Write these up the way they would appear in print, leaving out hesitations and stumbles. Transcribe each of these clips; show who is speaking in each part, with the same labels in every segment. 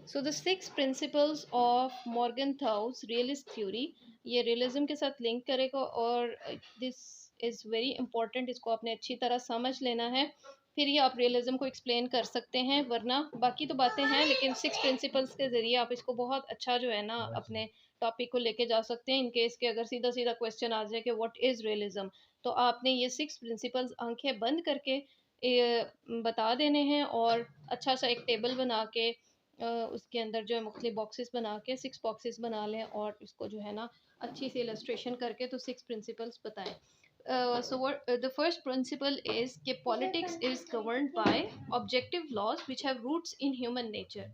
Speaker 1: So the six principles of Morgenthau's realist theory, ये realism के साथ लिंक करेगा और दिस इज़ वेरी इंपॉर्टेंट, इसको आपने अच्छी तरह समझ लेना है, फिर ये आप रियलिज्म को एक्सप्लेन कर सकते हैं। वरना बाकी तो बातें हैं, लेकिन सिक्स प्रिंसिपल्स के ज़रिए आप इसको बहुत अच्छा जो है ना अपने टॉपिक को लेके जा सकते हैं। इनकेस के अगर सीधा सीधा क्वेश्चन आ जाए कि व्हाट इज़ रियलिज्म, तो आपने ये सिक्स प्रिंसिपल्स आंखें बंद करके बता देने हैं और अच्छा सा एक टेबल बना के उसके अंदर जो है मुख्तलिफ बॉक्सेस बना के सिक्स बॉक्सेस बना लें और इसको जो है ना अच्छी सी इलस्ट्रेशन करके तो सिक्स प्रिंसिपल्स बताएं। So what the first principle is कि politics is governed by objective laws which have roots in human nature।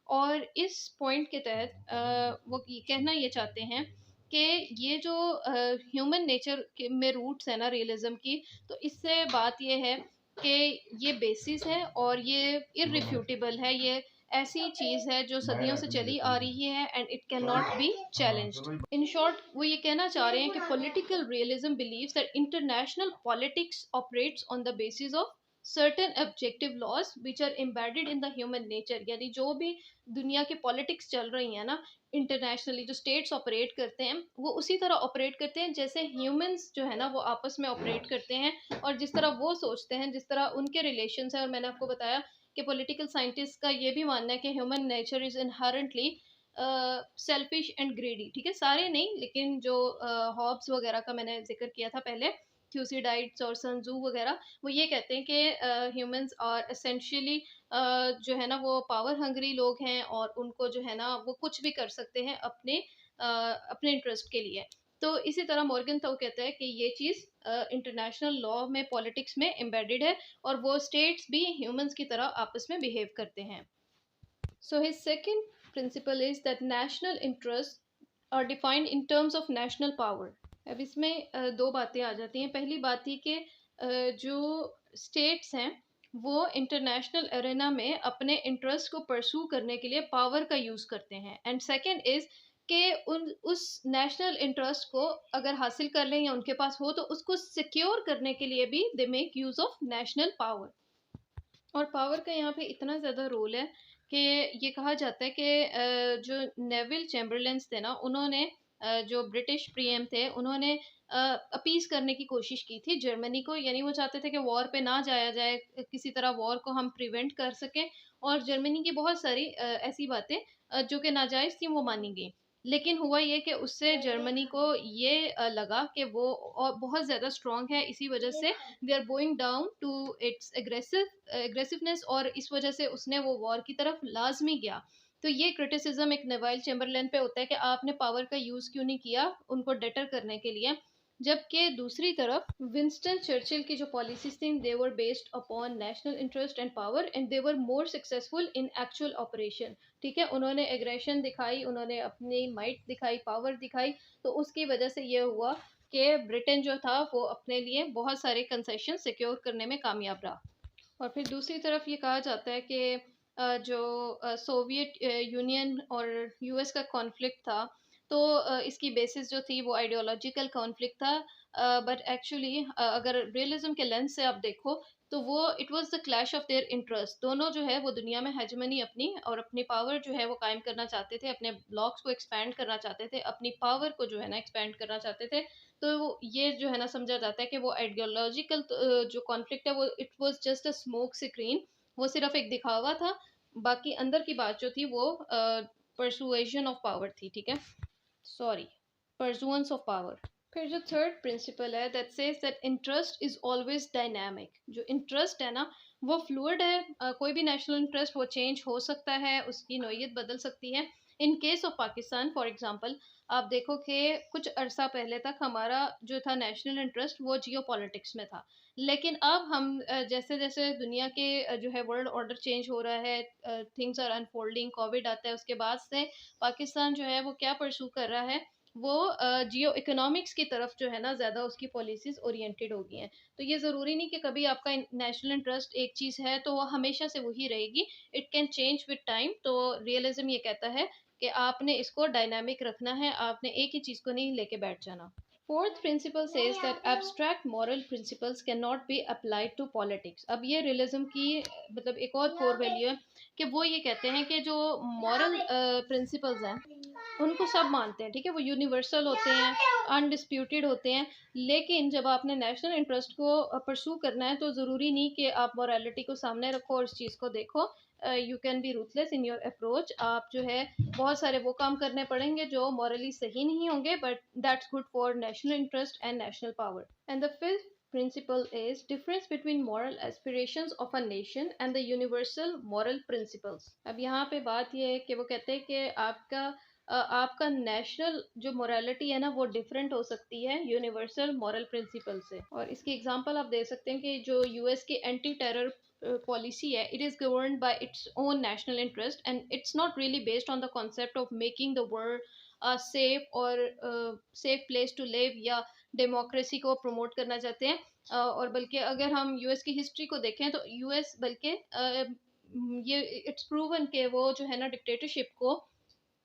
Speaker 1: और इस पॉइंट के तहत वो ये कहना ये चाहते हैं कि ये जो ह्यूमन नेचर में रूट्स है ना रियलिज्म की, तो इससे बात ये है कि ये बेसिस है और ये इररिफ्यूटेबल है, ये ऐसी चीज़ है जो सदियों से चली आ रही है and it can not be challenged. In short वो ये कहना चाह रहे हैं कि political realism believes that international politics operates on the basis of certain objective laws which are embedded in the human nature. यानी जो भी दुनिया की पॉलिटिक्स चल रही है ना इंटरनेशनली, जो स्टेट्स ऑपरेट करते हैं वो उसी तरह ऑपरेट करते हैं जैसे ह्यूमंस जो है ना वो आपस में ऑपरेट करते हैं और जिस तरह वो सोचते हैं, जिस तरह उनके रिलेशंस हैं। और मैंने आपको बताया कि पॉलिटिकल साइंटिस्ट का ये भी मानना है कि human nature is inherently selfish and ग्रेडी। ठीक है, सारे नहीं, लेकिन जो हॉब्स वगैरह का मैंने जिक्र किया था पहले, थ्यूसिडाइड्स और सनजू वगैरह, वो ये कहते हैं कि ह्यूमंस आर एसेंशियली जो है ना वो पावर हंग्री लोग हैं और उनको जो है ना वो कुछ भी कर सकते हैं अपने इंटरेस्ट के लिए। तो इसी तरह मॉर्गन थाउ कहता है कि ये चीज़ इंटरनेशनल लॉ में पॉलिटिक्स में एम्बेडेड है और वो स्टेट्स भी ह्यूमंस की तरह आपस में बिहेव करते हैं। So his second principle is that national interest are defined in terms of national power. अब इसमें दो बातें आ जाती हैं। पहली बात ही कि जो स्टेट्स हैं वो इंटरनेशनल एरेना में अपने इंटरेस्ट को परसू करने के लिए पावर का यूज़ करते हैं, एंड सेकंड इज़ कि उस नेशनल इंटरेस्ट को अगर हासिल कर लें या उनके पास हो तो उसको सिक्योर करने के लिए भी they make use of national power. और पावर का यहाँ पे इतना ज़्यादा रोल है कि ये कहा जाता है कि जो नेविल चैम्बरलेंस थे ना, उन्होंने जो ब्रिटिश प्रीएम थे उन्होंने अपीस करने की कोशिश की थी जर्मनी को। यानी वो चाहते थे कि वॉर पे ना जाया जाए, किसी तरह वॉर को हम प्रिवेंट कर सकें। और जर्मनी की बहुत सारी ऐसी बातें जो कि नाजायज़ थी वो मानी गई। लेकिन हुआ ये कि उससे जर्मनी को ये लगा कि वो और बहुत ज़्यादा स्ट्रॉन्ग है, इसी वजह से they are going down to its aggressiveness, और इस वजह से उसने वो वॉर की तरफ लाजमी गया। तो ये क्रिटिसिज्म एक नेवाइल चैम्बरलेन पे होता है कि आपने पावर का यूज़ क्यों नहीं किया उनको डेटर करने के लिए। जबकि दूसरी तरफ विंस्टन चर्चिल की जो पॉलिसीज थी they were based upon national interest and power and they were more successful in actual operation. ठीक है, उन्होंने एग्रेशन दिखाई, उन्होंने अपनी माइट दिखाई, पावर दिखाई, तो उसकी वजह से ये हुआ कि ब्रिटेन जो था वो अपने लिए बहुत सारे कंसेशन सिक्योर करने में कामयाब रहा। और फिर दूसरी तरफ ये कहा जाता है कि जो सोवियत यूनियन और यूएस का कॉन्फ्लिक्ट था, तो इसकी बेसिस जो थी वो आइडियोलॉजिकल कॉन्फ्लिक्ट था। बट एक्चुअली अगर रियलिज्म के लेंस से आप देखो तो वो it was the clash of their interest. दोनों जो है वो दुनिया में हेजमनी अपनी और अपनी पावर जो है वो कायम करना चाहते थे, अपने ब्लॉक्स को एक्सपैंड करना चाहते थे, अपनी पावर को जो है ना एक्सपैंड करना चाहते थे। तो ये जो है ना समझा जाता है कि वो आइडियोलॉजिकल जो कॉन्फ्लिक्ट है वो it was just a smoke screen, वो सिर्फ एक दिखावा था। बाकी अंदर की बात जो थी वो परसुएशन ऑफ पावर थी। ठीक है, सॉरी, परसुएंस ऑफ पावर। फिर जो थर्ड प्रिंसिपल है that says that interest is always dynamic. जो इंटरेस्ट है ना वो फ्लूइड है, कोई भी नेशनल इंटरेस्ट वो चेंज हो सकता है, उसकी नोयत बदल सकती है। In case of Pakistan for example, आप देखो कि कुछ अरसा पहले तक हमारा जो था नेशनल इंटरेस्ट वो जियो पॉलिटिक्स में था। लेकिन अब हम जैसे जैसे दुनिया के जो है वर्ल्ड ऑर्डर चेंज हो रहा है, थिंग्स आर अनफोल्डिंग, कोविड आता है, उसके बाद से पाकिस्तान जो है वो क्या परसू कर रहा है, वो जियो इकोनॉमिक्स की तरफ जो है ना ज़्यादा उसकी पॉलिसीज़ ओरिएंटेड हो गई हैं। तो ये ज़रूरी नहीं कि कभी आपका नेशनल इंटरेस्ट एक चीज़ है तो वो हमेशा से वही रहेगी, it can change with time. तो रियलिज्म ये कहता है कि आपने इसको डायनामिक रखना है, आपने एक ही चीज़ को नहीं लेके बैठ जाना। Fourth principle says that abstract moral principles can not be applied to politics. अब ये रियलिज्म की मतलब एक और कोर वैल्यू है कि वो ये कहते हैं कि जो मॉरल प्रिंसिपल्स हैं उनको सब मानते हैं, ठीक है, वो यूनिवर्सल होते हैं, अनडिस्प्यूटेड होते हैं, लेकिन जब आपने नेशनल इंटरेस्ट को परसू करना है तो ज़रूरी नहीं कि आप मॉरलिटी को सामने रखो और इस चीज़ को देखो। You can be ruthless in your approach. आप जो है बहुत सारे वो काम करने पड़ेंगे जो मॉरली सही नहीं होंगे, but that's good for national interest and national power. And the fifth principle is difference between moral aspirations of a nation and the universal moral principles। अब यहाँ पे बात ये है कि वो कहते हैं कि आपका नेशनल जो मोरालिटी है ना वो डिफरेंट हो सकती है यूनिवर्सल मॉरल प्रिंसिपल से। और इसकी एग्जांपल आप दे सकते हैं कि जो यूएस की एंटी टेरर पॉलिसी है, it is governed bye its own national interest and it's not really based on the concept of making the world safe और सेफ प्लेस टू लिव या डेमोक्रेसी को प्रमोट करना चाहते हैं। और बल्कि अगर हम यूएस की हिस्ट्री को देखें तो यूएस बल्कि ये इट्स प्रूवन कि वो जो है ना डिक्टेटरशिप को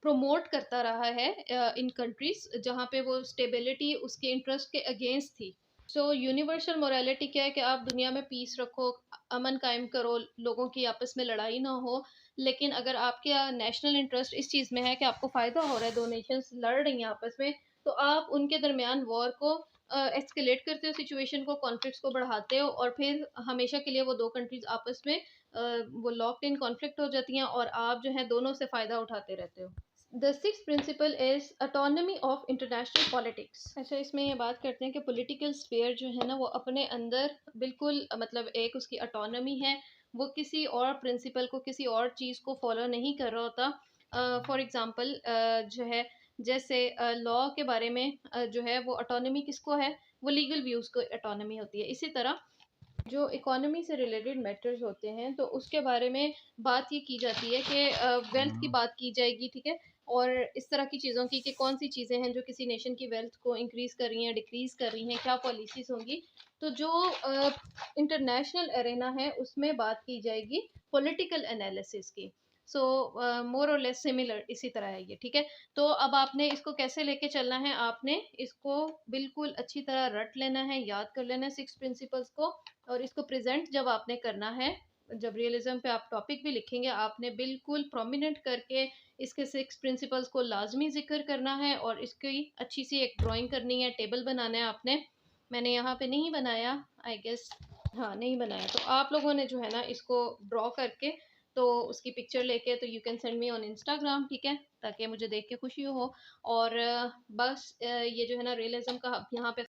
Speaker 1: प्रमोट करता रहा है इन कंट्रीज जहाँ पे वो स्टेबिलिटी उसके इंटरेस्ट के अगेंस्ट थी। सो यूनिवर्सल मोरालिटी क्या है कि आप दुनिया में पीस रखो, अमन कायम करो, लोगों की आपस में लड़ाई ना हो, लेकिन अगर आपके नेशनल इंटरेस्ट इस चीज़ में है कि आपको फ़ायदा हो रहा है, दो नेशंस लड़ रही हैं आपस में, तो आप उनके दरमियान वॉर को एस्केलेट करते हो, सिचुएशन को, कॉन्फ्लिक्ट्स को बढ़ाते हो और फिर हमेशा के लिए वो दो कंट्रीज आपस में वो लॉक्ड इन कॉन्फ्लिक्ट हो जाती हैं और आप जो है दोनों से फ़ायदा उठाते रहते हो। The six principle is autonomy of international politics. अच्छा, इसमें ये बात करते हैं कि पॉलिटिकल स्फीयर जो है ना वो अपने अंदर बिल्कुल मतलब एक उसकी अटोनमी है, वो किसी और प्रिंसिपल को, किसी और चीज़ को फॉलो नहीं कर रहा होता। फॉर एग्जांपल जो है जैसे लॉ के बारे में जो है वो अटोनमी किसको है, वो लीगल व्यूज़ को अटोनमी होती है। इसी तरह जो इकोनॉमी से रिलेटेड मैटर्स होते हैं तो उसके बारे में बात ये की जाती है कि वेल्थ की बात की जाएगी, ठीक है, और इस तरह की चीज़ों की कि कौन सी चीज़ें हैं जो किसी नेशन की वेल्थ को इंक्रीज़ कर रही हैं, डिक्रीज़ कर रही हैं, क्या पॉलिसीज़ होंगी। तो जो इंटरनेशनल एरेना है उसमें बात की जाएगी पॉलिटिकल एनालिसिस की। सो मोर और लेस सिमिलर इसी तरह है ये, ठीक है। तो अब आपने इसको कैसे लेके चलना है, आपने इसको बिल्कुल अच्छी तरह रट लेना है, याद कर लेना है सिक्स प्रिंसिपल्स को, और इसको प्रेजेंट जब आपने करना है, जब रियलिज्म पे आप टॉपिक भी लिखेंगे, आपने बिल्कुल प्रोमिनेंट करके इसके सिक्स प्रिंसिपल्स को लाजमी जिक्र करना है और इसकी अच्छी सी एक ड्राइंग करनी है, टेबल बनाना है आपने। मैंने यहाँ पे नहीं बनाया, आई गेस, हाँ नहीं बनाया, तो आप लोगों ने जो है ना इसको ड्रॉ करके तो उसकी पिक्चर लेके तो you can send me on Instagram, ठीक है, ताकि मुझे देख के खुशी हो। और बस ये जो है ना रियलिज्म का यहाँ पे